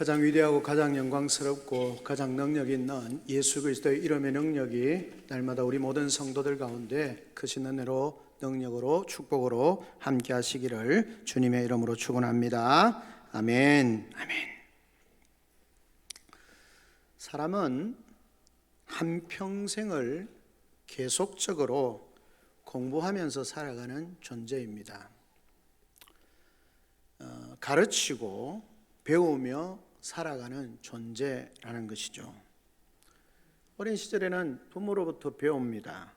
가장 위대하고 가장 영광스럽고 가장 능력 있는 예수 그리스도의 이름의 능력이 날마다 우리 모든 성도들 가운데 크신 은혜로 능력으로 축복으로 함께 하시기를 주님의 이름으로 축원합니다. 아멘. 아멘. 사람은 한평생을 계속적으로 공부하면서 살아가는 존재입니다. 가르치고 배우며 살아가는 존재라는 것이죠. 어린 시절에는 부모로부터 배웁니다.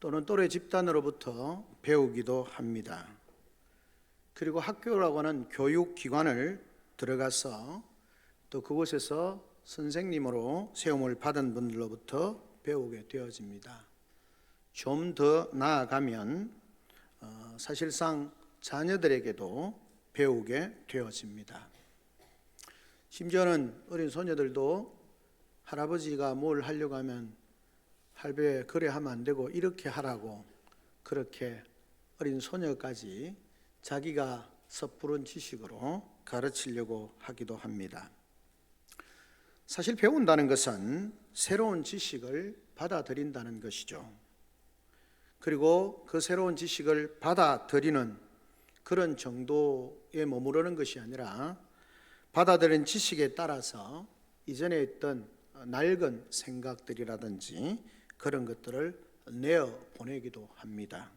또는 또래 집단으로부터 배우기도 합니다. 그리고 학교라고 하는 교육기관을 들어가서 또 그곳에서 선생님으로 세움을 받은 분들로부터 배우게 되어집니다. 좀 더 나아가면 사실상 자녀들에게도 배우게 되어집니다. 심지어는 어린 소녀들도 할아버지가 뭘 하려고 하면 할배 그래 하면 안 되고 이렇게 하라고 그렇게 어린 소녀까지 자기가 섣부른 지식으로 가르치려고 하기도 합니다. 사실 배운다는 것은 새로운 지식을 받아들인다는 것이죠. 그리고 그 새로운 지식을 받아들이는 그런 정도에 머무르는 것이 아니라 받아들인 지식에 따라서 이전에 있던 낡은 생각들이라든지 그런 것들을 내어보내기도 합니다.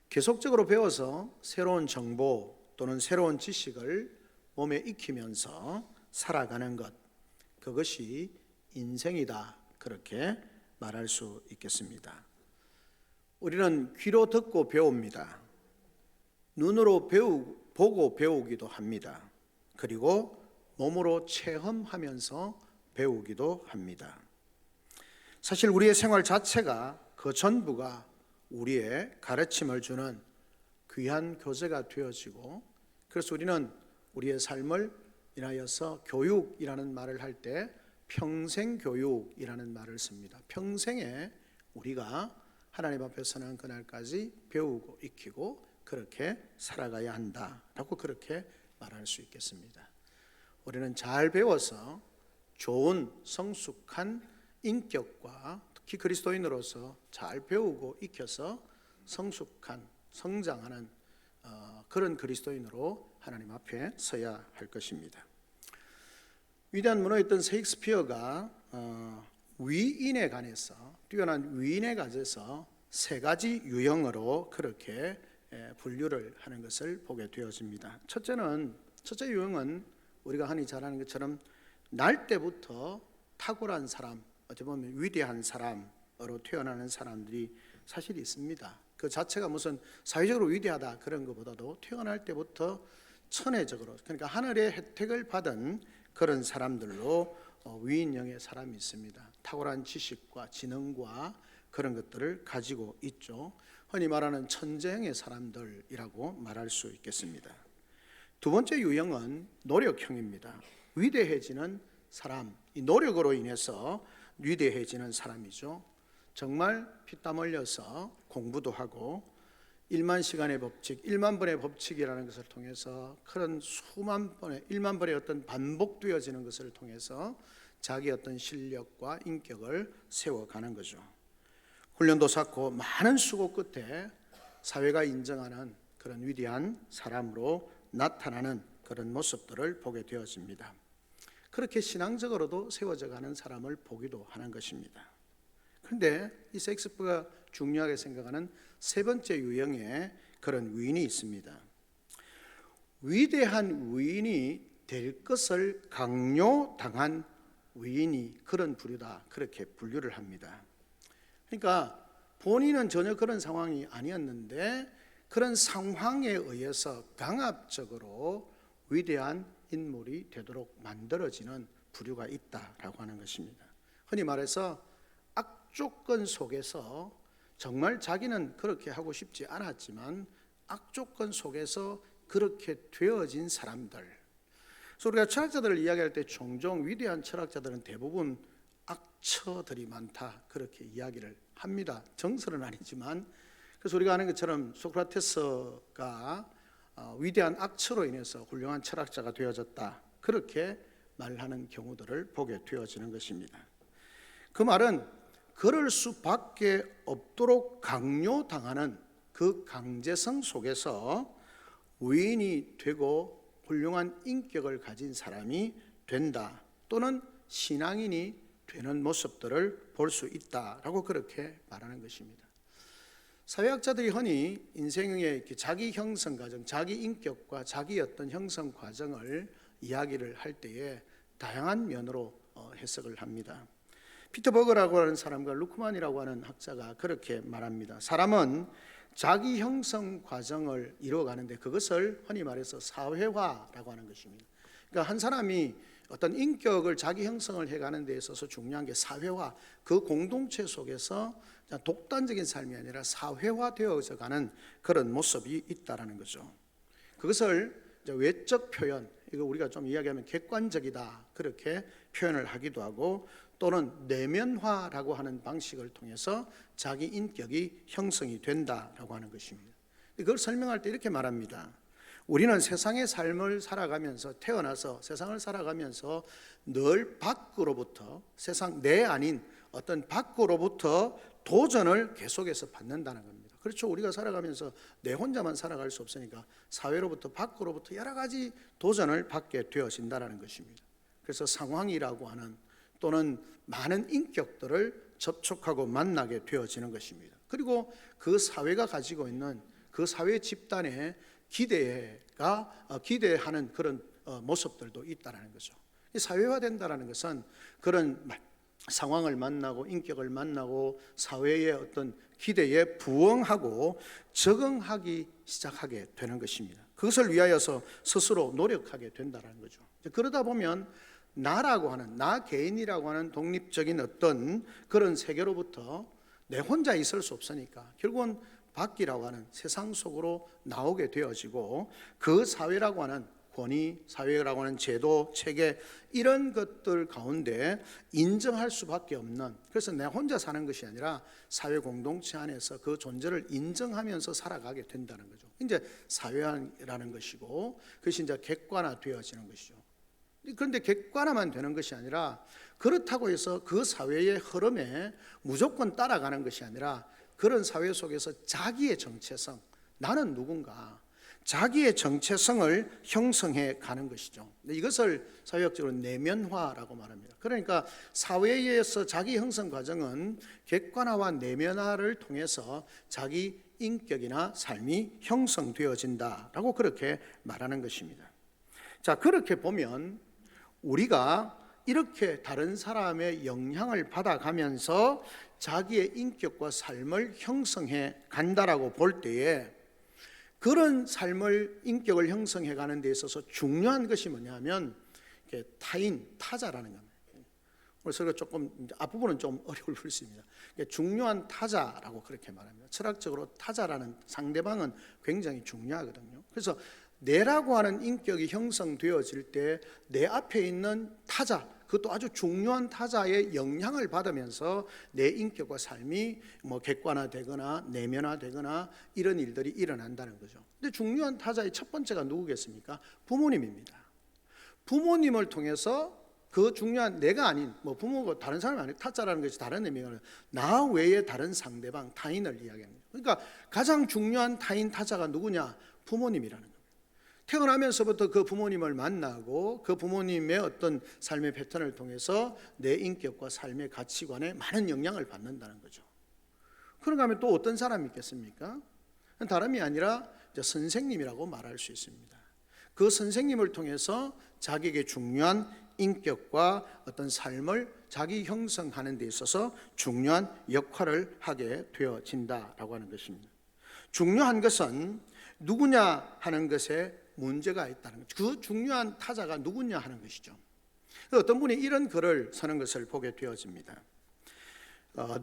계속적으로 배워서 새로운 정보 또는 새로운 지식을 몸에 익히면서 살아가는 것, 그것이 인생이다, 그렇게 말할 수 있겠습니다. 우리는 귀로 듣고 배웁니다. 눈으로 보고 배우기도 합니다. 그리고 몸으로 체험하면서 배우기도 합니다. 사실 우리의 생활 자체가 그 전부가 우리의 가르침을 주는 귀한 교재가 되어지고, 그래서 우리는 우리의 삶을 인하여서 교육이라는 말을 할 때 평생교육이라는 말을 씁니다. 평생에 우리가 하나님 앞에 서는 그날까지 배우고 익히고 그렇게 살아가야 한다라고 그렇게 말할 수 있겠습니다. 우리는 잘 배워서 좋은 성숙한 인격과 특히 그리스도인으로서 잘 배우고 익혀서 성숙한 성장하는 그런 그리스도인으로 하나님 앞에 서야 할 것입니다. 위대한 문호였던 셰익스피어가 위인에 관해서 뛰어난 위인에 관해서 세 가지 유형으로 그렇게 분류를 하는 것을 보게 되어집니다. 첫째 유형은 우리가 흔히 잘 아는 것처럼 날 때부터 탁월한 사람, 어찌 보면 위대한 사람으로 태어나는 사람들이 사실 있습니다. 그 자체가 무슨 사회적으로 위대하다 그런 것보다도 태어날 때부터 천혜적으로, 그러니까 하늘의 혜택을 받은 그런 사람들로 위인형의 사람이 있습니다. 탁월한 지식과 지능과 그런 것들을 가지고 있죠. 흔히 말하는 천재형의 사람들이라고 말할 수 있겠습니다. 두 번째 유형은 노력형입니다. 위대해지는 사람, 이 노력으로 인해서 위대해지는 사람이죠. 정말 피땀 흘려서 공부도 하고 1만 시간의 법칙, 1만 번의 법칙이라는 것을 통해서 그런 수만 번의 1만 번의 어떤 반복되어지는 것을 통해서 자기 어떤 실력과 인격을 세워가는 거죠. 훈련도 쌓고 많은 수고 끝에 사회가 인정하는 그런 위대한 사람으로 나타나는 그런 모습들을 보게 되어집니다. 그렇게 신앙적으로도 세워져 가는 사람을 보기도 하는 것입니다. 그런데 이 셰익스피어가 중요하게 생각하는 세 번째 유형의 그런 위인이 있습니다. 위대한 위인이 될 것을 강요당한 위인이 그런 부류다, 그렇게 분류를 합니다. 그러니까 본인은 전혀 그런 상황이 아니었는데 그런 상황에 의해서 강압적으로 위대한 인물이 되도록 만들어지는 부류가 있다라고 하는 것입니다. 흔히 말해서 악조건 속에서 정말 자기는 그렇게 하고 싶지 않았지만 악조건 속에서 그렇게 되어진 사람들. 그래서 우리가 철학자들을 이야기할 때 종종 위대한 철학자들은 대부분 악처들이 많다, 그렇게 이야기를 합니다. 정설은 아니지만. 그래서 우리가 아는 것처럼 소크라테스가 위대한 악처로 인해서 훌륭한 철학자가 되어졌다, 그렇게 말하는 경우들을 보게 되어지는 것입니다. 그 말은 그럴 수밖에 없도록 강요당하는 그 강제성 속에서 의인이 되고 훌륭한 인격을 가진 사람이 된다, 또는 신앙인이 되는 모습들을 볼 수 있다라고 그렇게 말하는 것입니다. 사회학자들이 흔히 인생의 자기 형성 과정, 자기 인격과 자기 어떤 형성 과정을 이야기를 할 때에 다양한 면으로 해석을 합니다. 피터 버거라고 하는 사람과 루크만이라고 하는 학자가 그렇게 말합니다. 사람은 자기 형성 과정을 이루어가는데 그것을 흔히 말해서 사회화라고 하는 것입니다. 그러니까 한 사람이 어떤 인격을 자기 형성을 해가는 데 있어서 중요한 게 사회화, 그 공동체 속에서 독단적인 삶이 아니라 사회화되어져 가는 그런 모습이 있다라는 거죠. 그것을 외적 표현, 이거 우리가 좀 이야기하면 객관적이다 그렇게 표현을 하기도 하고, 또는 내면화라고 하는 방식을 통해서 자기 인격이 형성이 된다라고 하는 것입니다. 그걸 설명할 때 이렇게 말합니다. 우리는 세상의 삶을 살아가면서, 태어나서 세상을 살아가면서 늘 밖으로부터, 세상 내 아닌 어떤 밖으로부터 도전을 계속해서 받는다는 겁니다. 그렇죠. 우리가 살아가면서 내 혼자만 살아갈 수 없으니까 사회로부터, 밖으로부터 여러 가지 도전을 받게 되어진다는 것입니다. 그래서 상황이라고 하는, 또는 많은 인격들을 접촉하고 만나게 되어지는 것입니다. 그리고 그 사회가 가지고 있는 그 사회 집단의 기대하는 그런 모습들도 있다는 거죠. 사회화된다는 것은 그런 상황을 만나고 인격을 만나고 사회의 어떤 기대에 부응하고 적응하기 시작하게 되는 것입니다. 그것을 위하여서 스스로 노력하게 된다는 거죠. 그러다 보면 나라고 하는, 나 개인이라고 하는 독립적인 어떤 그런 세계로부터 내 혼자 있을 수 없으니까 결국은 밖이라고 하는 세상 속으로 나오게 되어지고, 그 사회라고 하는 권위, 사회라고 하는 제도, 체계, 이런 것들 가운데 인정할 수밖에 없는, 그래서 내 혼자 사는 것이 아니라 사회 공동체 안에서 그 존재를 인정하면서 살아가게 된다는 거죠. 이제 사회라는 것이고, 그것이 이제 객관화되어지는 것이죠. 그런데 객관화만 되는 것이 아니라, 그렇다고 해서 그 사회의 흐름에 무조건 따라가는 것이 아니라, 그런 사회 속에서 자기의 정체성, 나는 누군가, 자기의 정체성을 형성해 가는 것이죠. 이것을 사회학적으로 내면화라고 말합니다. 그러니까 사회에서 자기 형성 과정은 객관화와 내면화를 통해서 자기 인격이나 삶이 형성되어진다라고 그렇게 말하는 것입니다. 자, 그렇게 보면 우리가 이렇게 다른 사람의 영향을 받아가면서 자기의 인격과 삶을 형성해 간다라고 볼 때에, 그런 삶을, 인격을 형성해 가는 데 있어서 중요한 것이 뭐냐면 타인, 타자라는 겁니다. 그래서 조금 앞부분은 좀 어려울 수 있습니다. 중요한 타자라고 그렇게 말합니다. 철학적으로 타자라는 상대방은 굉장히 중요하거든요. 그래서 내라고 하는 인격이 형성되어질 때 내 앞에 있는 타자, 그것도 아주 중요한 타자의 영향을 받으면서 내 인격과 삶이 객관화되거나 내면화되거나 이런 일들이 일어난다는 거죠. 근데 중요한 타자의 첫 번째가 누구겠습니까? 부모님입니다. 부모님을 통해서 그 중요한 내가 아닌, 부모가 다른 사람이 아니고 타자라는 것이 다른 의미가 나 외에 다른 상대방, 타인을 이야기합니다. 그러니까 가장 중요한 타인, 타자가 누구냐? 부모님이라는 겁니다. 태어나면서부터 그 부모님을 만나고 그 부모님의 어떤 삶의 패턴을 통해서 내 인격과 삶의 가치관에 많은 영향을 받는다는 거죠. 그런가 하면 또 어떤 사람이 있겠습니까? 다름이 아니라 선생님이라고 말할 수 있습니다. 그 선생님을 통해서 자기에게 중요한 인격과 어떤 삶을 자기 형성하는 데 있어서 중요한 역할을 하게 되어진다라고 하는 것입니다. 중요한 것은 누구냐 하는 것에 문제가 있다는 거죠. 그 중요한 타자가 누구냐 하는 것이죠. 어떤 분이 이런 글을 쓰는 것을 보게 되어집니다.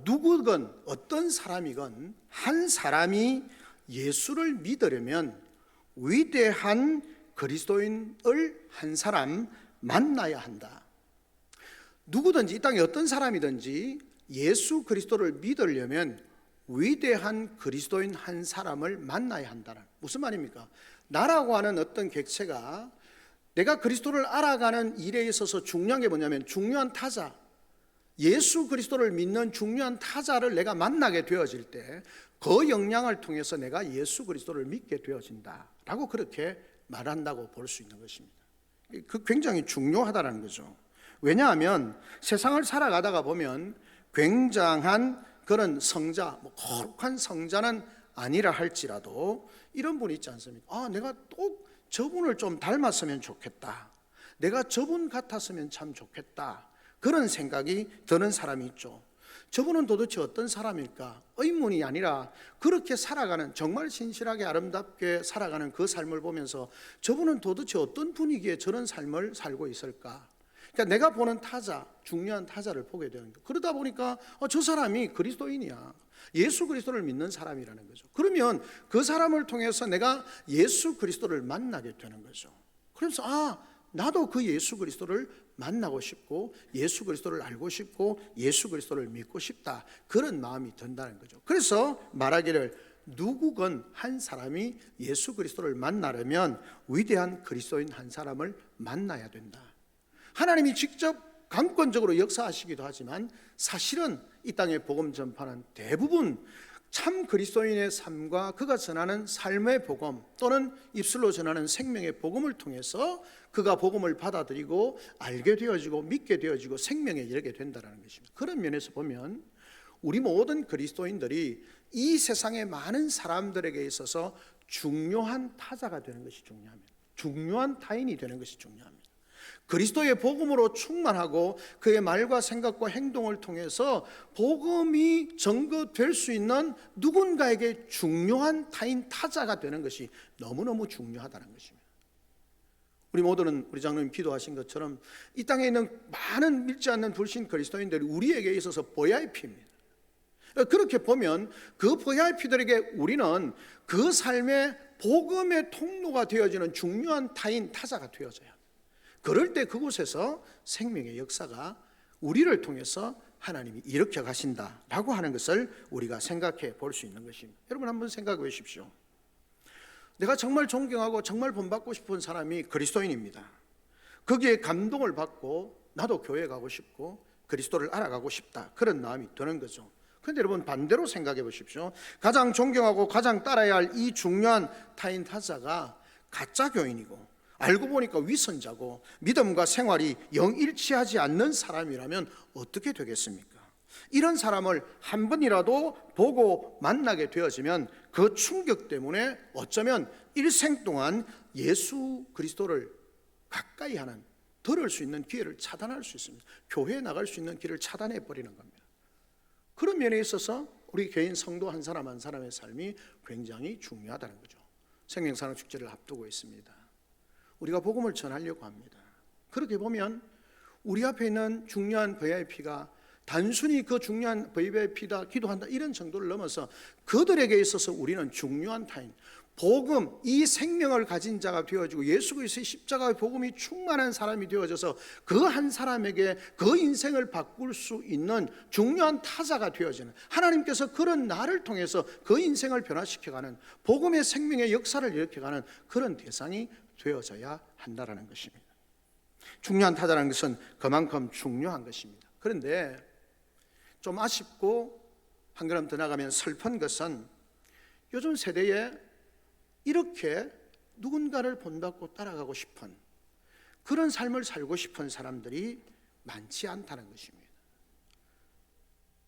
누구건 어떤 사람이건 한 사람이 예수를 믿으려면 위대한 그리스도인을 한 사람 만나야 한다. 누구든지 이 땅에 어떤 사람이든지 예수 그리스도를 믿으려면 위대한 그리스도인 한 사람을 만나야 한다는, 무슨 말입니까? 나라고 하는 어떤 객체가 내가 그리스도를 알아가는 일에 있어서 중요한 게 뭐냐면 중요한 타자, 예수 그리스도를 믿는 중요한 타자를 내가 만나게 되어질 때 그 역량을 통해서 내가 예수 그리스도를 믿게 되어진다라고 그렇게 말한다고 볼 수 있는 것입니다. 그 굉장히 중요하다는 거죠. 왜냐하면 세상을 살아가다가 보면 굉장한 그런 성자, 거룩한 성자는 아니라 할지라도 이런 분이 있지 않습니까? 내가 또 저분을 좀 닮았으면 좋겠다, 내가 저분 같았으면 참 좋겠다, 그런 생각이 드는 사람이 있죠. 저분은 도대체 어떤 사람일까? 의문이 아니라 그렇게 살아가는, 정말 신실하게 아름답게 살아가는 그 삶을 보면서 저분은 도대체 어떤 분위기에 저런 삶을 살고 있을까? 그러니까 내가 보는 타자, 중요한 타자를 보게 되는 거예요. 그러다 보니까 저 사람이 그리스도인이야, 예수 그리스도를 믿는 사람이라는 거죠. 그러면 그 사람을 통해서 내가 예수 그리스도를 만나게 되는 거죠. 그래서 나도 그 예수 그리스도를 만나고 싶고 예수 그리스도를 알고 싶고 예수 그리스도를 믿고 싶다, 그런 마음이 든다는 거죠. 그래서 말하기를 누구건 한 사람이 예수 그리스도를 만나려면 위대한 그리스도인 한 사람을 만나야 된다. 하나님이 직접 강권적으로 역사하시기도 하지만 사실은 이 땅의 복음 전파는 대부분 참 그리스도인의 삶과 그가 전하는 삶의 복음 또는 입술로 전하는 생명의 복음을 통해서 그가 복음을 받아들이고 알게 되어지고 믿게 되어지고 생명에 이르게 된다는 것입니다. 그런 면에서 보면 우리 모든 그리스도인들이 이 세상의 많은 사람들에게 있어서 중요한 타자가 되는 것이 중요합니다. 중요한 타인이 되는 것이 중요합니다. 그리스도의 복음으로 충만하고 그의 말과 생각과 행동을 통해서 복음이 증거될 수 있는 누군가에게 중요한 타인, 타자가 되는 것이 너무너무 중요하다는 것입니다. 우리 모두는 우리 장로님 기도하신 것처럼 이 땅에 있는 많은 믿지 않는 불신 그리스도인들이 우리에게 있어서 VIP입니다. 그렇게 보면 그 VIP들에게 우리는 그 삶의 복음의 통로가 되어지는 중요한 타인, 타자가 되어져야 합니다. 그럴 때 그곳에서 생명의 역사가 우리를 통해서 하나님이 일으켜 가신다라고 하는 것을 우리가 생각해 볼 수 있는 것입니다. 여러분 한번 생각해 보십시오. 내가 정말 존경하고 정말 본받고 싶은 사람이 그리스도인입니다. 거기에 감동을 받고 나도 교회 가고 싶고 그리스도를 알아가고 싶다, 그런 마음이 드는 거죠. 그런데 여러분 반대로 생각해 보십시오. 가장 존경하고 가장 따라야 할 이 중요한 타인 타자가 가짜 교인이고 알고 보니까 위선자고 믿음과 생활이 영 일치하지 않는 사람이라면 어떻게 되겠습니까? 이런 사람을 한 번이라도 보고 만나게 되어지면 그 충격 때문에 어쩌면 일생 동안 예수 그리스도를 가까이 하는, 들을 수 있는 기회를 차단할 수 있습니다. 교회에 나갈 수 있는 길을 차단해 버리는 겁니다. 그런 면에 있어서 우리 개인 성도 한 사람 한 사람의 삶이 굉장히 중요하다는 거죠. 생명사랑 축제를 앞두고 있습니다. 우리가 복음을 전하려고 합니다. 그렇게 보면 우리 앞에 있는 중요한 VIP가 단순히 그 중요한 VIP다, 기도한다 이런 정도를 넘어서 그들에게 있어서 우리는 중요한 타인, 복음, 이 생명을 가진 자가 되어지고 예수 그리스도의 십자가의 복음이 충만한 사람이 되어져서 그 한 사람에게 그 인생을 바꿀 수 있는 중요한 타자가 되어지는, 하나님께서 그런 나를 통해서 그 인생을 변화시켜가는 복음의 생명의 역사를 일으켜가는 그런 대상이 되어져야 한다는 것입니다. 중요한 타자라는 것은 그만큼 중요한 것입니다. 그런데 좀 아쉽고 한 걸음 더 나가면 슬픈 것은 요즘 세대에 이렇게 누군가를 본받고 따라가고 싶은 그런 삶을 살고 싶은 사람들이 많지 않다는 것입니다.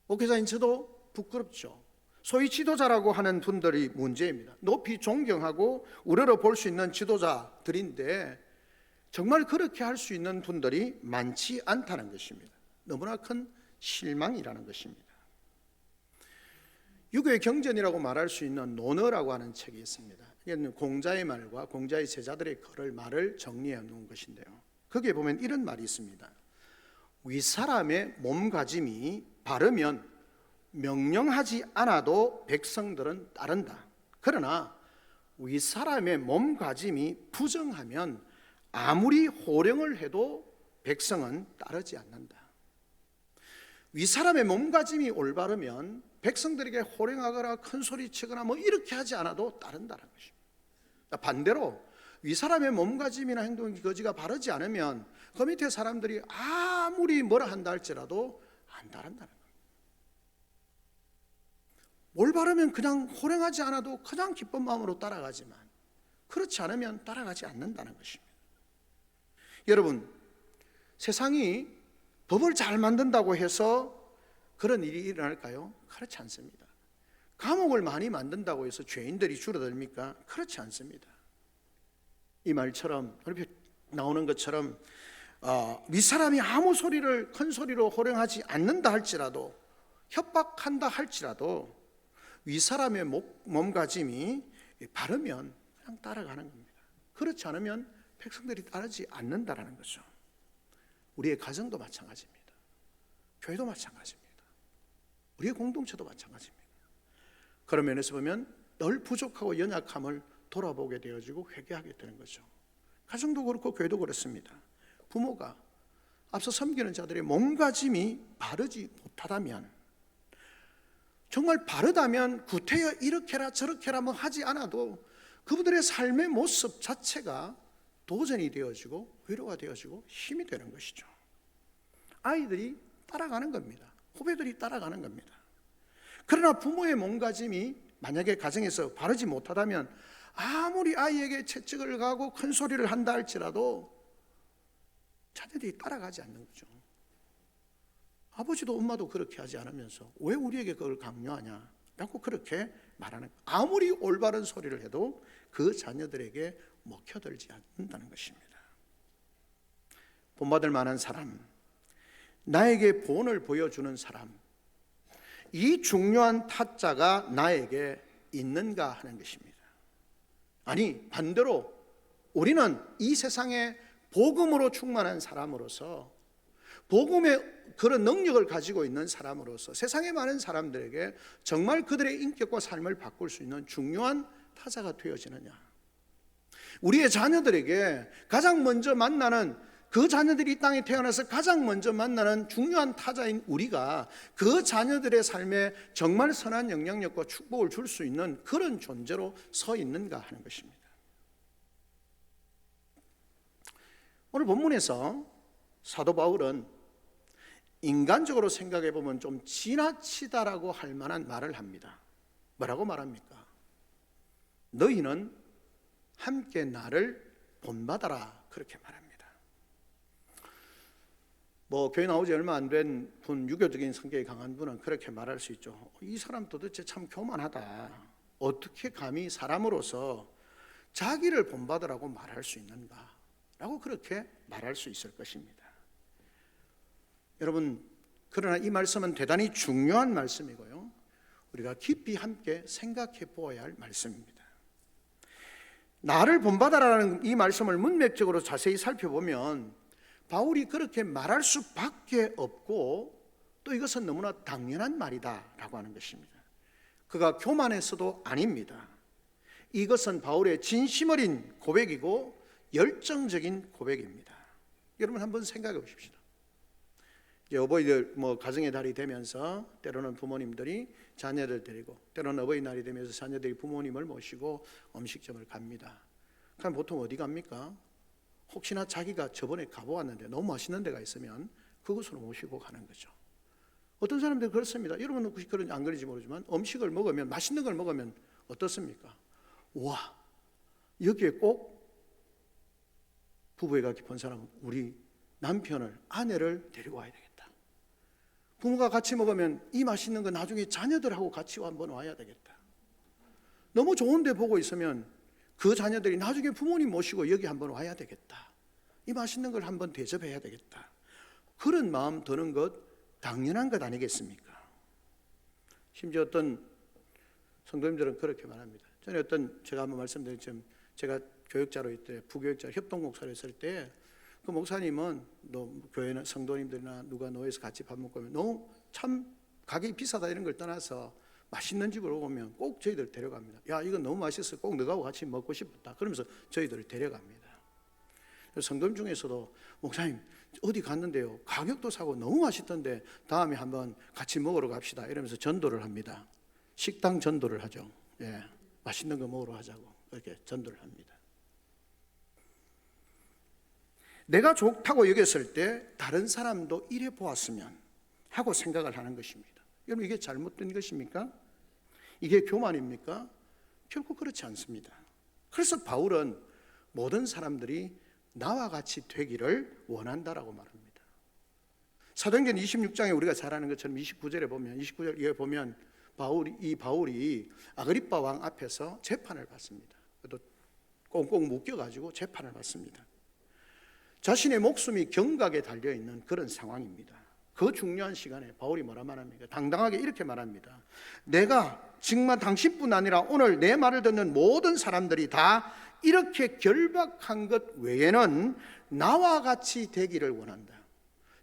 목회자인 저도 부끄럽죠. 소위 지도자라고 하는 분들이 문제입니다. 높이 존경하고 우러러 볼 수 있는 지도자들인데 정말 그렇게 할 수 있는 분들이 많지 않다는 것입니다. 너무나 큰 실망이라는 것입니다. 유교의 경전이라고 말할 수 있는 논어라고 하는 책이 있습니다. 이건 공자의 말과 공자의 제자들의 말을 정리해 놓은 것인데요, 거기에 보면 이런 말이 있습니다. 윗사람의 몸가짐이 바르면 명령하지 않아도 백성들은 따른다. 그러나 윗사람의 몸가짐이 부정하면 아무리 호령을 해도 백성은 따르지 않는다. 윗사람의 몸가짐이 올바르면 백성들에게 호령하거나 큰소리 치거나 이렇게 하지 않아도 따른다는 것입니다. 반대로 윗사람의 몸가짐이나 행동 거지가 바르지 않으면 그 밑에 사람들이 아무리 뭐라 한다 할지라도 안 따른다는 겁니다. 뭘 바르면 그냥 호령하지 않아도 그냥 기쁜 마음으로 따라가지만 그렇지 않으면 따라가지 않는다는 것입니다. 여러분, 세상이 법을 잘 만든다고 해서 그런 일이 일어날까요? 그렇지 않습니다. 감옥을 많이 만든다고 해서 죄인들이 줄어듭니까? 그렇지 않습니다. 이 말처럼 이렇게 나오는 것처럼 윗사람이 아무 소리를 큰 소리로 호령하지 않는다 할지라도, 협박한다 할지라도 윗사람의 몸가짐이 바르면 그냥 따라가는 겁니다. 그렇지 않으면 백성들이 따르지 않는다라는 거죠. 우리의 가정도 마찬가지입니다. 교회도 마찬가지입니다. 우리의 공동체도 마찬가지입니다. 그런 면에서 보면 늘 부족하고 연약함을 돌아보게 되어지고 회개하게 되는 거죠. 가정도 그렇고 교회도 그렇습니다. 부모가 앞서 섬기는 자들의 몸가짐이 바르지 못하다면, 정말 바르다면 구태여 이렇게라 저렇게라 뭐 하지 않아도 그분들의 삶의 모습 자체가 도전이 되어지고 위로가 되어지고 힘이 되는 것이죠. 아이들이 따라가는 겁니다. 후배들이 따라가는 겁니다. 그러나 부모의 몸가짐이 만약에 가정에서 바르지 못하다면 아무리 아이에게 채찍을 가고 큰 소리를 한다 할지라도 자녀들이 따라가지 않는 거죠. 아버지도 엄마도 그렇게 하지 않으면서 왜 우리에게 그걸 강요하냐 라고 그렇게 말하는 거예요. 아무리 올바른 소리를 해도 그 자녀들에게 먹혀들지 않는다는 것입니다. 본받을 만한 사람, 나에게 본을 보여주는 사람, 이 중요한 타자가 나에게 있는가 하는 것입니다. 아니, 반대로 우리는 이 세상에 복음으로 충만한 사람으로서, 복음의 그런 능력을 가지고 있는 사람으로서 세상의 많은 사람들에게 정말 그들의 인격과 삶을 바꿀 수 있는 중요한 타자가 되어지느냐. 우리의 자녀들에게 가장 먼저 만나는, 그 자녀들이 이 땅에 태어나서 가장 먼저 만나는 중요한 타자인 우리가 그 자녀들의 삶에 정말 선한 영향력과 축복을 줄 수 있는 그런 존재로 서 있는가 하는 것입니다. 오늘 본문에서 사도 바울은 인간적으로 생각해 보면 좀 지나치다라고 할 만한 말을 합니다. 뭐라고 말합니까? 너희는 함께 나를 본받아라, 그렇게 말합니다. 교회 나오지 얼마 안 된 분, 유교적인 성격이 강한 분은 그렇게 말할 수 있죠. 이 사람 도대체 참 교만하다. 어떻게 감히 사람으로서 자기를 본받으라고 말할 수 있는가? 라고 그렇게 말할 수 있을 것입니다. 여러분, 그러나 이 말씀은 대단히 중요한 말씀이고요, 우리가 깊이 함께 생각해 보아야 할 말씀입니다. 나를 본받아라는 이 말씀을 문맥적으로 자세히 살펴보면 바울이 그렇게 말할 수밖에 없고, 또 이것은 너무나 당연한 말이다 라고 하는 것입니다. 그가 교만해서도 아닙니다. 이것은 바울의 진심 어린 고백이고 열정적인 고백입니다. 여러분 한번 생각해 보십시다. 이제 어버이들 가정의 달이 되면서 때로는 부모님들이 자녀를 데리고, 때로는 어버이날이 되면서 자녀들이 부모님을 모시고 음식점을 갑니다. 그럼 보통 어디 갑니까? 혹시나 자기가 저번에 가보았는데 너무 맛있는 데가 있으면 그곳으로 모시고 가는 거죠. 어떤 사람들은 그렇습니다. 여러분은 혹시 그런지 안 그런지 모르지만 음식을 먹으면, 맛있는 걸 먹으면 어떻습니까? 와, 여기에 꼭 부부애가 깊은 사람은 우리 남편을, 아내를 데리고 와야 되겠다. 부모가 같이 먹으면 이 맛있는 거 나중에 자녀들하고 같이 한번 와야 되겠다. 너무 좋은 데 보고 있으면 그 자녀들이 나중에 부모님 모시고 여기 한번 와야 되겠다. 이 맛있는 걸 한번 대접해야 되겠다. 그런 마음 드는 것 당연한 것 아니겠습니까? 심지어 어떤 성도님들은 그렇게 말합니다. 전에 제가 한번 말씀드린 것처럼 제가 교육자로 있을 때, 부교육자 협동목사로 있을 때 그 목사님은 교회는 성도님들이나 누가 노예에서 같이 밥 먹고 오면 너무 참 가격이 비싸다 이런 걸 떠나서 맛있는 집으로 오면 꼭 저희들 데려갑니다. 야, 이거 너무 맛있어, 꼭 너하고 같이 먹고 싶다. 그러면서 저희들을 데려갑니다. 성도님 중에서도 목사님 어디 갔는데요, 가격도 사고 너무 맛있던데 다음에 한번 같이 먹으러 갑시다 이러면서 전도를 합니다. 식당 전도를 하죠. 예, 맛있는 거 먹으러 하자고 이렇게 전도를 합니다. 내가 좋다고 여겼을 때 다른 사람도 이래 보았으면 하고 생각을 하는 것입니다. 여러분, 이게 잘못된 것입니까? 이게 교만입니까? 결코 그렇지 않습니다. 그래서 바울은 모든 사람들이 나와 같이 되기를 원한다라고 말합니다. 사도행전 26장에 우리가 잘 아는 것처럼 29절에 보면 바울이 아그리빠 왕 앞에서 재판을 받습니다. 또 꽁꽁 묶여가지고 재판을 받습니다. 자신의 목숨이 경각에 달려있는 그런 상황입니다. 그 중요한 시간에 바울이 뭐라 말합니까? 당당하게 이렇게 말합니다. 내가 정말 당신뿐 아니라 오늘 내 말을 듣는 모든 사람들이 다 이렇게 결박한 것 외에는 나와 같이 되기를 원한다.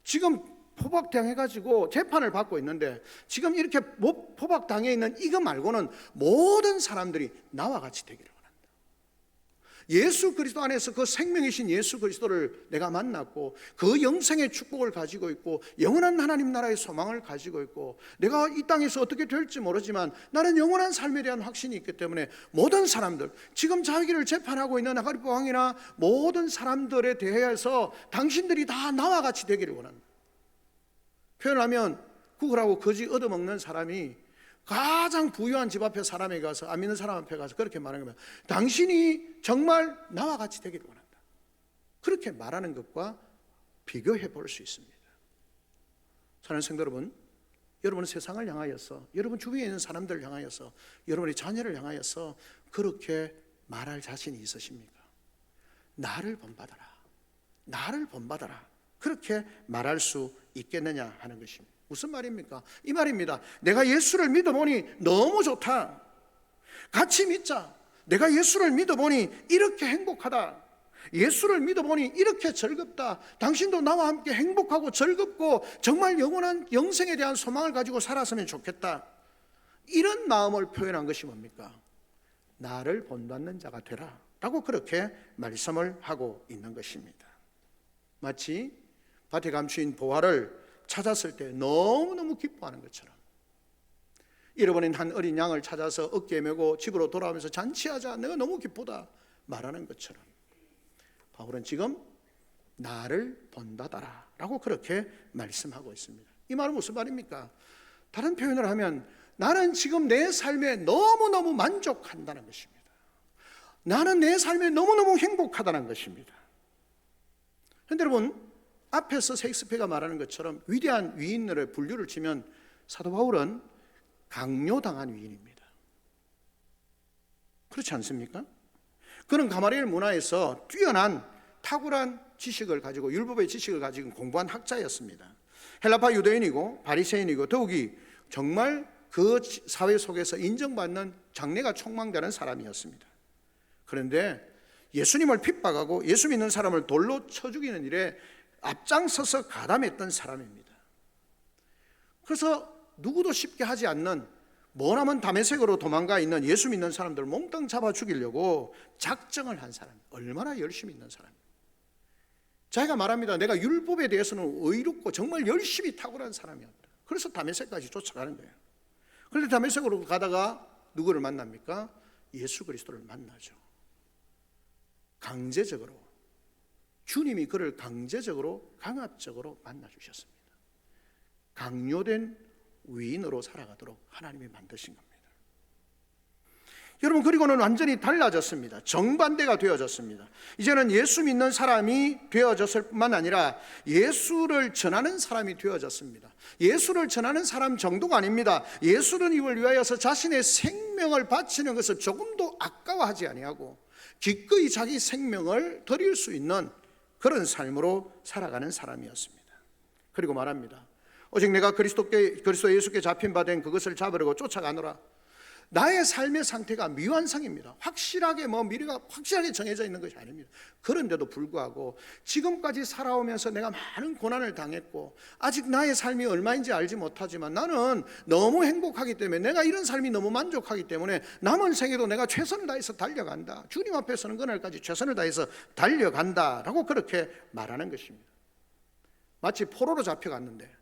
지금 포박당해가지고 재판을 받고 있는데 지금 이렇게 포박당해 있는 이거 말고는 모든 사람들이 나와 같이 되기를 원한다. 예수 그리스도 안에서 그 생명이신 예수 그리스도를 내가 만났고 그 영생의 축복을 가지고 있고 영원한 하나님 나라의 소망을 가지고 있고 내가 이 땅에서 어떻게 될지 모르지만 나는 영원한 삶에 대한 확신이 있기 때문에 모든 사람들, 지금 자기를 재판하고 있는 아그리빠 왕이나 모든 사람들에 대해서 당신들이 다 나와 같이 되기를 원한다. 표현하면 구걸하고 거지 얻어먹는 사람이 가장 부유한 집 앞에 사람에 가서, 안 믿는 사람 앞에 가서 그렇게 말하는 거면 당신이 정말 나와 같이 되기를 원한다, 그렇게 말하는 것과 비교해 볼 수 있습니다. 사랑하는 성도 여러분, 여러분은 세상을 향하여서, 여러분 주위에 있는 사람들을 향하여서, 여러분의 자녀를 향하여서 그렇게 말할 자신이 있으십니까? 나를 본받아라, 나를 본받아라, 그렇게 말할 수 있겠느냐 하는 것입니다. 무슨 말입니까? 이 말입니다. 내가 예수를 믿어보니 너무 좋다, 같이 믿자, 내가 예수를 믿어보니 이렇게 행복하다, 예수를 믿어보니 이렇게 즐겁다, 당신도 나와 함께 행복하고 즐겁고 정말 영원한 영생에 대한 소망을 가지고 살았으면 좋겠다, 이런 마음을 표현한 것이 뭡니까? 나를 본받는 자가 되라 라고 그렇게 말씀을 하고 있는 것입니다. 마치 밭에 감추인 보화를 찾았을 때 너무너무 기뻐하는 것처럼, 잃어버린 한 어린 양을 찾아서 어깨에 메고 집으로 돌아오면서 잔치하자, 내가 너무 기쁘다 말하는 것처럼 바울은 지금 나를 본받아라 라고 그렇게 말씀하고 있습니다. 이 말은 무슨 말입니까? 다른 표현을 하면 나는 지금 내 삶에 너무너무 만족한다는 것입니다. 나는 내 삶에 너무너무 행복하다는 것입니다. 그런데 여러분, 앞에서 셰익스피어가 말하는 것처럼 위대한 위인들의 분류를 치면 사도 바울은 강요당한 위인입니다. 그렇지 않습니까? 그는 가마리엘 문화에서 뛰어난 탁월한 지식을 가지고, 율법의 지식을 가지고 공부한 학자였습니다. 헬라파 유대인이고 바리새인이고 더욱이 정말 그 사회 속에서 인정받는 장래가 촉망되는 사람이었습니다. 그런데 예수님을 핍박하고 예수 믿는 사람을 돌로 쳐 죽이는 일에 앞장서서 가담했던 사람입니다. 그래서 누구도 쉽게 하지 않는, 머나먼 다메섹으로 도망가 있는 예수 믿는 사람들을 몽땅 잡아 죽이려고 작정을 한 사람, 얼마나 열심히 있는 사람입니다. 자기가 말합니다. 내가 율법에 대해서는 의롭고 정말 열심히 탁월한 사람이었다. 그래서 다메섹까지 쫓아가는 거예요. 그런데 다메섹으로 가다가 누구를 만납니까? 예수 그리스도를 만나죠. 강제적으로, 주님이 그를 강제적으로, 강압적으로 만나주셨습니다. 강요된 위인으로 살아가도록 하나님이 만드신 겁니다. 여러분, 그리고는 완전히 달라졌습니다. 정반대가 되어졌습니다. 이제는 예수 믿는 사람이 되어졌을 뿐만 아니라 예수를 전하는 사람이 되어졌습니다. 예수를 전하는 사람 정도가 아닙니다. 예수는 이걸 위하여서 자신의 생명을 바치는 것을 조금도 아까워하지 아니하고 기꺼이 자기 생명을 드릴 수 있는 그런 삶으로 살아가는 사람이었습니다. 그리고 말합니다. 오직 내가 그리스도 예수께 잡힌 바 된 그것을 잡으려고 쫓아가노라. 나의 삶의 상태가 미완성입니다. 확실하게 미래가 확실하게 정해져 있는 것이 아닙니다. 그런데도 불구하고 지금까지 살아오면서 내가 많은 고난을 당했고 아직 나의 삶이 얼마인지 알지 못하지만 나는 너무 행복하기 때문에, 내가 이런 삶이 너무 만족하기 때문에 남은 생에도 내가 최선을 다해서 달려간다, 주님 앞에 서는 그날까지 최선을 다해서 달려간다 라고 그렇게 말하는 것입니다. 마치 포로로 잡혀갔는데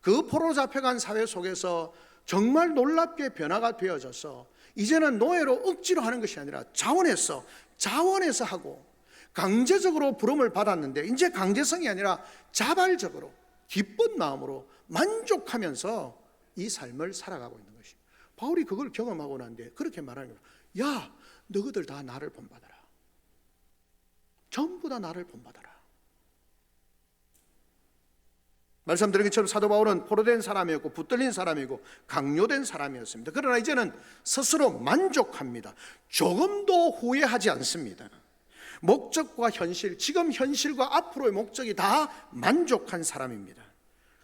그 포로로 잡혀간 사회 속에서 정말 놀랍게 변화가 되어져서 이제는 노예로 억지로 하는 것이 아니라 자원해서 하고, 강제적으로 부름을 받았는데 이제 강제성이 아니라 자발적으로 기쁜 마음으로 만족하면서 이 삶을 살아가고 있는 것이, 바울이 그걸 경험하고 난 뒤에 그렇게 말하는 거예요. 야, 너희들 다 나를 본받아라. 전부 다 나를 본받아라. 말씀드린 것처럼 사도 바울은 포로된 사람이었고 붙들린 사람이고 강요된 사람이었습니다. 그러나 이제는 스스로 만족합니다. 조금도 후회하지 않습니다. 목적과 현실, 지금 현실과 앞으로의 목적이 다 만족한 사람입니다.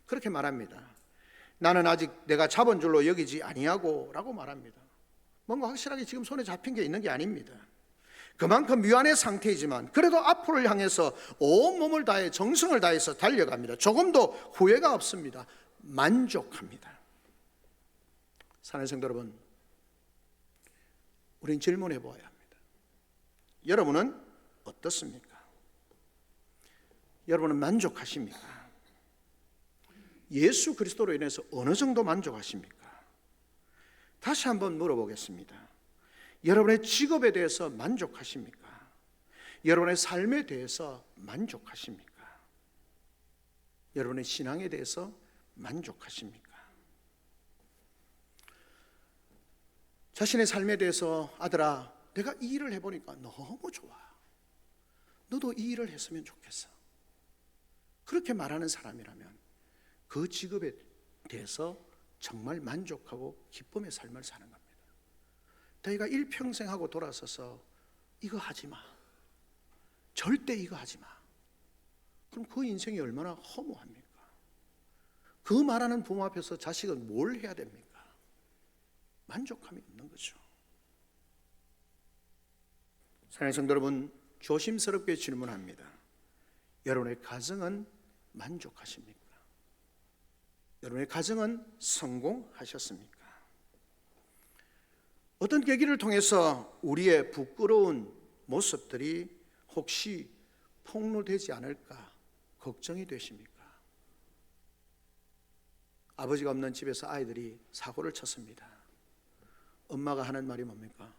그렇게 말합니다. 나는 아직 내가 잡은 줄로 여기지 아니하고 라고 말합니다. 뭔가 확실하게 지금 손에 잡힌 게 있는 게 아닙니다. 그만큼 미완의 상태이지만 그래도 앞으로를 향해서 온몸을 다해 정성을 다해서 달려갑니다. 조금도 후회가 없습니다. 만족합니다. 사랑하는 성도 여러분, 우린 질문해 보아야 합니다. 여러분은 어떻습니까? 여러분은 만족하십니까? 예수 그리스도로 인해서 어느 정도 만족하십니까? 다시 한번 물어보겠습니다. 여러분의 직업에 대해서 만족하십니까? 여러분의 삶에 대해서 만족하십니까? 여러분의 신앙에 대해서 만족하십니까? 자신의 삶에 대해서 아들아, 내가 이 일을 해보니까 너무 좋아. 너도 이 일을 했으면 좋겠어. 그렇게 말하는 사람이라면 그 직업에 대해서 정말 만족하고 기쁨의 삶을 사는 겁니다. 너희가 일평생 하고 돌아서서 이거 하지 마, 절대 이거 하지 마, 그럼 그 인생이 얼마나 허무합니까? 그 말하는 부모 앞에서 자식은 뭘 해야 됩니까? 만족함이 없는 거죠. 사랑하는 성도 여러분, 조심스럽게 질문합니다. 여러분의 가정은 만족하십니까? 여러분의 가정은 성공하셨습니까? 어떤 계기를 통해서 우리의 부끄러운 모습들이 혹시 폭로되지 않을까 걱정이 되십니까? 아버지가 없는 집에서 아이들이 사고를 쳤습니다. 엄마가 하는 말이 뭡니까?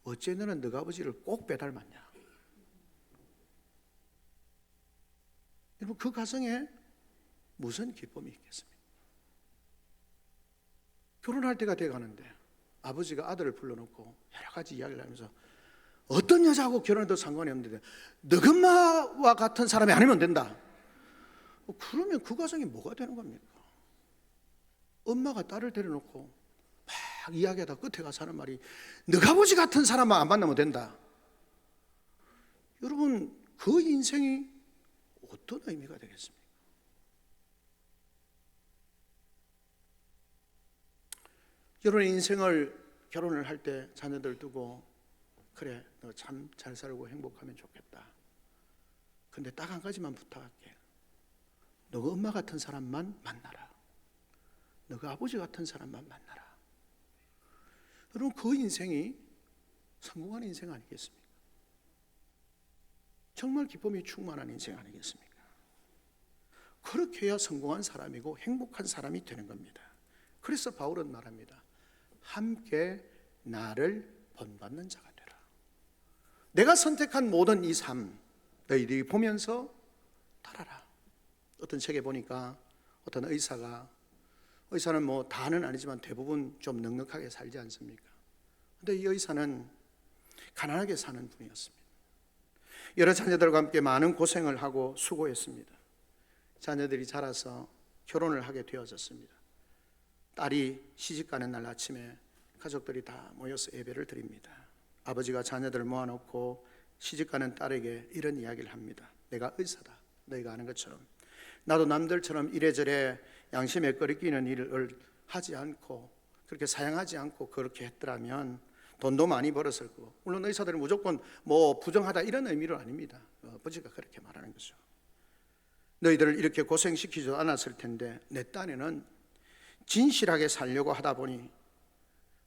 어째 너는 너가 아버지를 꼭 빼닮았냐? 여러분, 그 가정에 무슨 기쁨이 있겠습니까? 결혼할 때가 돼가는데 아버지가 아들을 불러놓고 여러 가지 이야기를 하면서 어떤 여자하고 결혼해도 상관이 없는데 너희 엄마와 같은 사람이 아니면 된다. 그러면 그 가정이 뭐가 되는 겁니까? 엄마가 딸을 데려놓고 막 이야기하다 끝에 가서 하는 말이 너희 아버지 같은 사람만 안 만나면 된다. 여러분, 그 인생이 어떤 의미가 되겠습니까? 여러분의 인생을 결혼을 할 때 자녀들 두고 그래, 너 참 잘 살고 행복하면 좋겠다. 근데 딱 한 가지만 부탁할게. 너가 엄마 같은 사람만 만나라. 너가 아버지 같은 사람만 만나라. 여러분, 그 인생이 성공한 인생 아니겠습니까? 정말 기쁨이 충만한 인생 아니겠습니까? 그렇게 해야 성공한 사람이고 행복한 사람이 되는 겁니다. 그래서 바울은 말합니다. 함께 나를 본받는 자가 되라. 내가 선택한 모든 이 삶 너희들이 보면서 따라라. 어떤 책에 보니까 어떤 의사는 뭐 다는 아니지만 대부분 좀 넉넉하게 살지 않습니까? 근데 이 의사는 가난하게 사는 분이었습니다. 여러 자녀들과 함께 많은 고생을 하고 수고했습니다. 자녀들이 자라서 결혼을 하게 되어졌습니다. 딸이 시집가는 날 아침에 가족들이 다 모여서 예배를 드립니다. 아버지가 자녀들을 모아놓고 시집가는 딸에게 이런 이야기를 합니다. 내가 의사다. 너희가 아는 것처럼 나도 남들처럼 이래저래 양심에 꺼리끼는 일을 하지 않고 그렇게 사양하지 않고 그렇게 했더라면 돈도 많이 벌었을 거고, 물론 의사들은 무조건 뭐 부정하다 이런 의미로 아닙니다. 아버지가 그렇게 말하는 거죠. 너희들을 이렇게 고생시키지도 않았을 텐데 내 딴에는 진실하게 살려고 하다 보니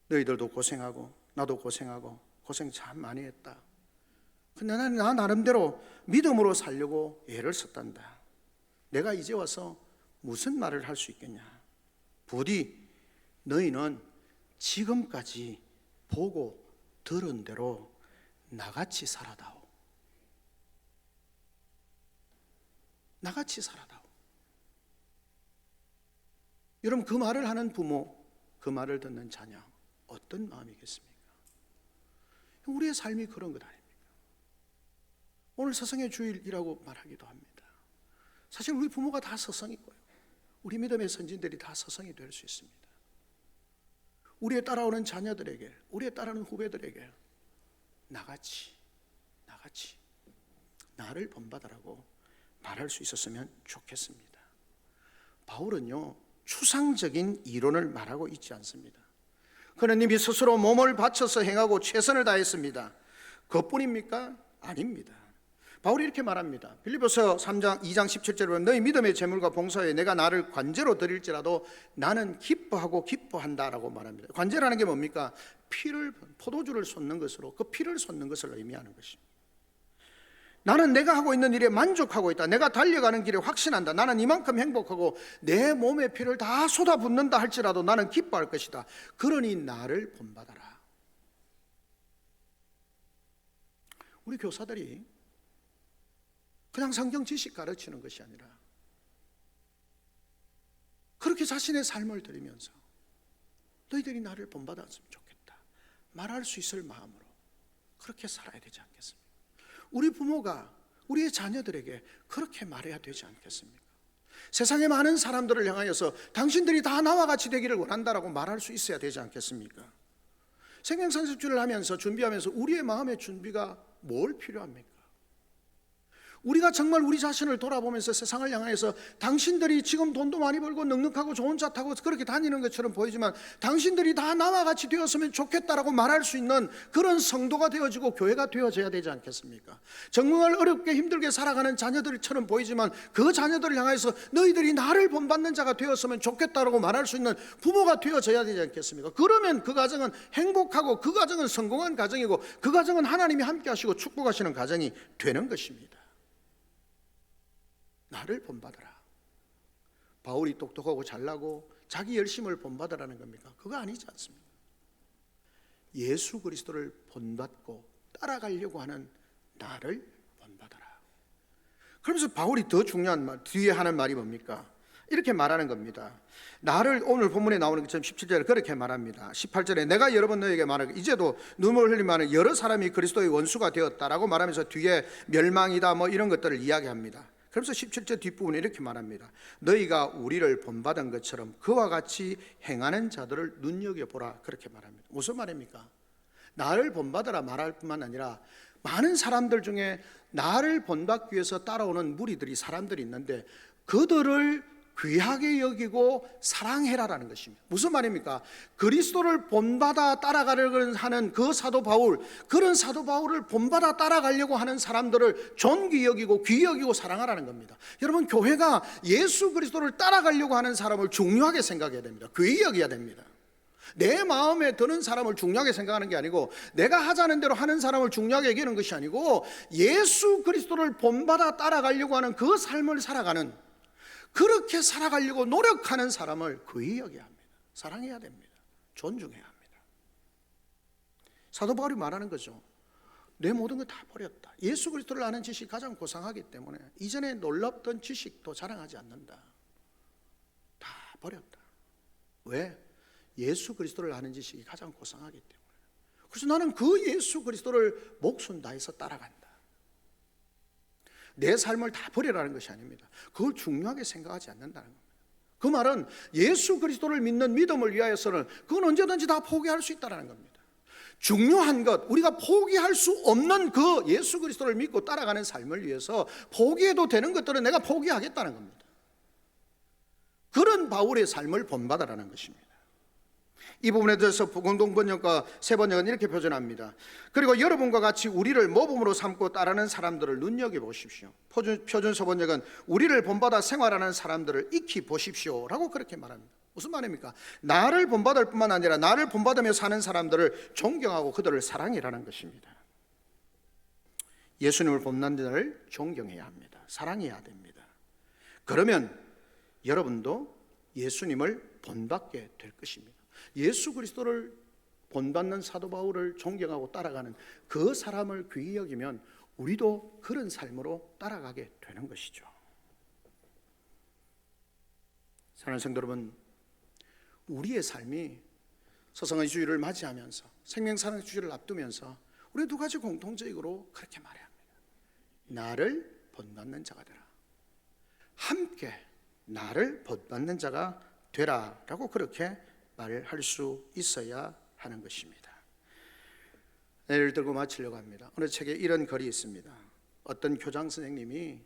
너희들도 고생하고 나도 고생하고 고생 참 많이 했다. 근데 나 나름대로 믿음으로 살려고 애를 썼단다. 내가 이제 와서 무슨 말을 할 수 있겠냐? 부디 너희는 지금까지 보고 들은 대로 나같이 살아다오. 나같이 살아다오. 여러분, 그 말을 하는 부모, 그 말을 듣는 자녀, 어떤 마음이겠습니까? 우리의 삶이 그런 것 아닙니까? 오늘 서성의 주일이라고 말하기도 합니다. 사실 우리 부모가 다 서성이고요, 우리 믿음의 선진들이 다 서성이 될 수 있습니다. 우리의 따라오는 자녀들에게, 우리의 따라오는 후배들에게 나같이 나를 본받으라고 말할 수 있었으면 좋겠습니다. 바울은요, 추상적인 이론을 말하고 있지 않습니다. 그는 이미 스스로 몸을 바쳐서 행하고 최선을 다했습니다. 그것뿐입니까? 아닙니다. 바울이 이렇게 말합니다. 빌립보서 2장 17절에 보면 너희 믿음의 제물과 봉사에 내가 나를 관제로 드릴지라도 나는 기뻐한다라고 말합니다. 관제라는 게 뭡니까? 포도주를 쏟는 것으로, 그 피를 쏟는 것을 의미하는 것입니다. 나는 내가 하고 있는 일에 만족하고 있다. 내가 달려가는 길에 확신한다. 나는 이만큼 행복하고 내 몸의 피를 다 쏟아붓는다 할지라도 나는 기뻐할 것이다. 그러니 나를 본받아라. 우리 교사들이 그냥 성경 지식 가르치는 것이 아니라 그렇게 자신의 삶을 드리면서 너희들이 나를 본받았으면 좋겠다 말할 수 있을 마음으로 그렇게 살아야 되지 않겠습니까? 우리 부모가 우리의 자녀들에게 그렇게 말해야 되지 않겠습니까? 세상의 많은 사람들을 향하여서 당신들이 다 나와 같이 되기를 원한다라고 말할 수 있어야 되지 않겠습니까? 생명산습주를 하면서 준비하면서 우리의 마음의 준비가 뭘 필요합니까? 우리가 정말 우리 자신을 돌아보면서 세상을 향해서 당신들이 지금 돈도 많이 벌고 넉넉하고 좋은 차 타고 그렇게 다니는 것처럼 보이지만 당신들이 다 나와 같이 되었으면 좋겠다라고 말할 수 있는 그런 성도가 되어지고 교회가 되어져야 되지 않겠습니까? 정말 어렵게 힘들게 살아가는 자녀들처럼 보이지만 그 자녀들을 향해서 너희들이 나를 본받는 자가 되었으면 좋겠다라고 말할 수 있는 부모가 되어져야 되지 않겠습니까? 그러면 그 가정은 행복하고 그 가정은 성공한 가정이고 그 가정은 하나님이 함께 하시고 축복하시는 가정이 되는 것입니다. 나를 본받아라. 바울이 똑똑하고 잘나고 자기 열심을 본받으라는 겁니까? 그거 아니지 않습니까? 예수 그리스도를 본받고 따라가려고 하는 나를 본받아라. 그러면서 바울이 더 중요한 말, 뒤에 하는 말이 뭡니까? 이렇게 말하는 겁니다. 나를, 오늘 본문에 나오는 것처럼 17절에 그렇게 말합니다. 18절에 내가 여러 번 너에게 말하고 이제도 눈물 흘리면 여러 사람이 그리스도의 원수가 되었다라고 말하면서 뒤에 멸망이다 뭐 이런 것들을 이야기합니다. 그래서 17절 뒷부분에 이렇게 말합니다. 너희가 우리를 본받은 것처럼 그와 같이 행하는 자들을 눈여겨보라. 그렇게 말합니다. 무슨 말입니까? 나를 본받으라 말할 뿐만 아니라 많은 사람들 중에 나를 본받기 위해서 따라오는 무리들이 사람들이 있는데 그들을 귀하게 여기고 사랑해라라는 것입니다. 무슨 말입니까? 그리스도를 본받아 따라가려고 하는 그 사도 바울, 그런 사도 바울을 본받아 따라가려고 하는 사람들을 존귀 여기고 귀히 여기고 사랑하라는 겁니다. 여러분, 교회가 예수 그리스도를 따라가려고 하는 사람을 중요하게 생각해야 됩니다. 귀히 여겨야 됩니다. 내 마음에 드는 사람을 중요하게 생각하는 게 아니고 내가 하자는 대로 하는 사람을 중요하게 여기는 것이 아니고 예수 그리스도를 본받아 따라가려고 하는 그 삶을 살아가는, 그렇게 살아가려고 노력하는 사람을 귀히 여겨야 합니다. 사랑해야 됩니다. 존중해야 합니다. 사도 바울이 말하는 거죠. 내 모든 걸 다 버렸다. 예수 그리스도를 아는 지식이 가장 고상하기 때문에 이전에 놀랍던 지식도 자랑하지 않는다. 다 버렸다. 왜? 예수 그리스도를 아는 지식이 가장 고상하기 때문에. 그래서 나는 그 예수 그리스도를 목숨 다해서 따라간다. 내 삶을 다 버리라는 것이 아닙니다. 그걸 중요하게 생각하지 않는다는 겁니다. 그 말은 예수 그리스도를 믿는 믿음을 위하여서는 그건 언제든지 다 포기할 수 있다는 겁니다. 중요한 것, 우리가 포기할 수 없는 그 예수 그리스도를 믿고 따라가는 삶을 위해서 포기해도 되는 것들은 내가 포기하겠다는 겁니다. 그런 바울의 삶을 본받으라는 것입니다. 이 부분에 대해서 공동번역과 새번역은 이렇게 표현합니다. 그리고 여러분과 같이 우리를 모범으로 삼고 따르는 사람들을 눈여겨보십시오. 표준서번역은 우리를 본받아 생활하는 사람들을 익히 보십시오 라고 그렇게 말합니다. 무슨 말입니까? 나를 본받을 뿐만 아니라 나를 본받으며 사는 사람들을 존경하고 그들을 사랑해라는 것입니다. 예수님을 본받는 자를 존경해야 합니다. 사랑해야 됩니다. 그러면 여러분도 예수님을 본받게 될 것입니다. 예수 그리스도를 본받는 사도 바울을 존경하고 따라가는 그 사람을 귀히 여기면 우리도 그런 삶으로 따라가게 되는 것이죠. 사랑하는 성도 여러분, 우리의 삶이 서성의 주일을 맞이하면서 생명사랑 주일을 앞두면서 우리 두 가지 공통적으로 그렇게 말해야 합니다. 나를 본받는 자가 되라. 함께 나를 본받는 자가 되라라고 그렇게 말할 수 있어야 하는 것입니다. 예를 들고 마치려고 합니다. 어느 책에 이런 글이 있습니다. 어떤 교장 선생님이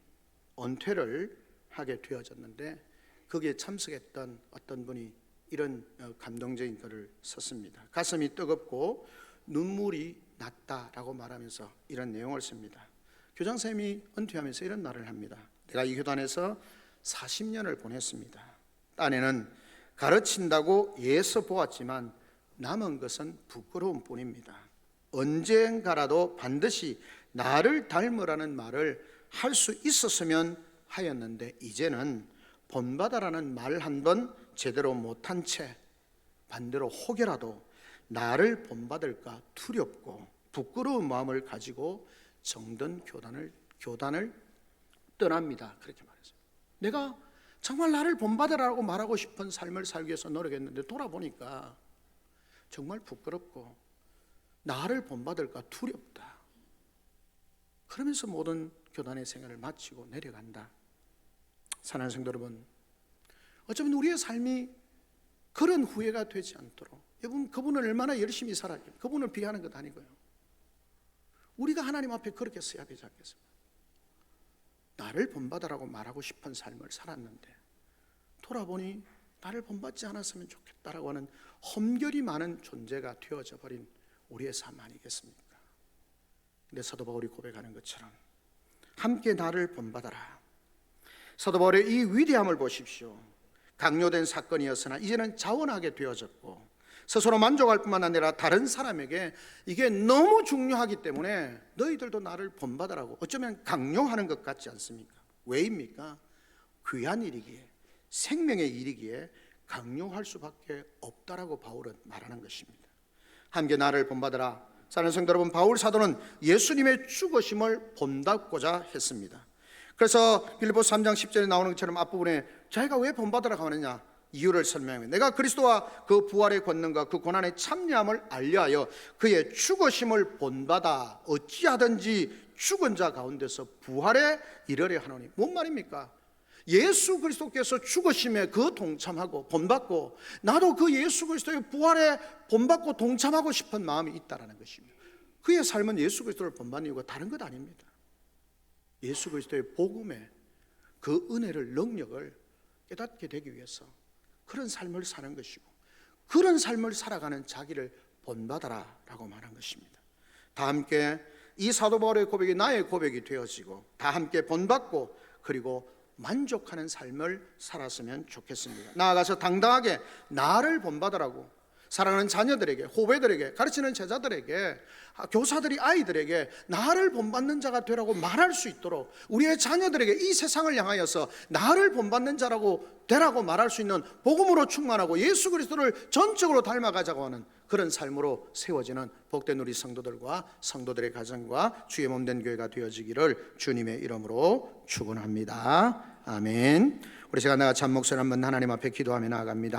은퇴를 하게 되어졌는데 거기에 참석했던 어떤 분이 이런 감동적인 글을 썼습니다. 가슴이 뜨겁고 눈물이 났다라고 말하면서 이런 내용을 씁니다. 교장 선생님이 은퇴하면서 이런 말을 합니다. 내가 이 교단에서 40년을 보냈습니다. 딴에는 가르친다고 애써 보았지만 남은 것은 부끄러움 뿐입니다. 언젠가라도 반드시 나를 닮으라는 말을 할 수 있었으면 하였는데 이제는 본받아라는 말 한 번 제대로 못한 채 반대로 혹여라도 나를 본받을까 두렵고 부끄러운 마음을 가지고 정든 교단을 떠납니다. 그렇게 말했어요. 내가 정말 나를 본받으라고 말하고 싶은 삶을 살기 위해서 노력했는데 돌아보니까 정말 부끄럽고 나를 본받을까 두렵다. 그러면서 모든 교단의 생활을 마치고 내려간다. 사랑하는 성도 여러분, 어쩌면 우리의 삶이 그런 후회가 되지 않도록, 여러분 그분을 얼마나 열심히 살았겠어요. 그분을 비하하는 것 아니고요. 우리가 하나님 앞에 그렇게 서야 되지 않겠습니까? 나를 본받으라고 말하고 싶은 삶을 살았는데 돌아보니 나를 본받지 않았으면 좋겠다라고 하는 험결이 많은 존재가 되어져 버린 우리의 삶 아니겠습니까? 근데 사도 바울이 고백하는 것처럼 함께 나를 본받아라. 사도 바울의 이 위대함을 보십시오. 강요된 사건이었으나 이제는 자원하게 되어졌고 스스로 만족할 뿐만 아니라 다른 사람에게 이게 너무 중요하기 때문에 너희들도 나를 본받으라고 어쩌면 강요하는 것 같지 않습니까? 왜입니까? 귀한 일이기에, 생명의 일이기에 강요할 수밖에 없다라고 바울은 말하는 것입니다. 함께 나를 본받으라. 사랑하는 성도 여러분, 바울 사도는 예수님의 죽으심을 본받고자 했습니다. 그래서 빌립보서 3장 10절에 나오는 것처럼 앞부분에 자기가 왜 본받으라고 하느냐 이유를 설명합니다. 내가 그리스도와 그 부활의 권능과 그 고난의 참여함을 알려하여 그의 죽으심을 본받아 어찌하든지 죽은 자 가운데서 부활에 이르려 하노니. 뭔 말입니까? 예수 그리스도께서 죽으심에 그 동참하고 본받고 나도 그 예수 그리스도의 부활에 본받고 동참하고 싶은 마음이 있다라는 것입니다. 그의 삶은 예수 그리스도를 본받는 이유가 다른 것 아닙니다. 예수 그리스도의 복음의 그 은혜를, 능력을 깨닫게 되기 위해서 그런 삶을 사는 것이고 그런 삶을 살아가는 자기를 본받아라 라고 말한 것입니다. 다 함께 이 사도 바울의 고백이 나의 고백이 되어지고 다 함께 본받고 그리고 만족하는 삶을 살았으면 좋겠습니다. 나아가서 당당하게 나를 본받으라고 사랑하는 자녀들에게, 후배들에게, 가르치는 제자들에게, 교사들이 아이들에게 나를 본받는 자가 되라고 말할 수 있도록 우리의 자녀들에게 이 세상을 향하여서 나를 본받는 자라고 되라고 말할 수 있는 복음으로 충만하고 예수 그리스도를 전적으로 닮아가자고 하는 그런 삶으로 세워지는 복된 우리 성도들과 성도들의 가정과 주의 몸된 교회가 되어지기를 주님의 이름으로 축원합니다. 아멘. 우리 시간 나가 참 목소리 한번 하나님 앞에 기도하며 나아갑니다.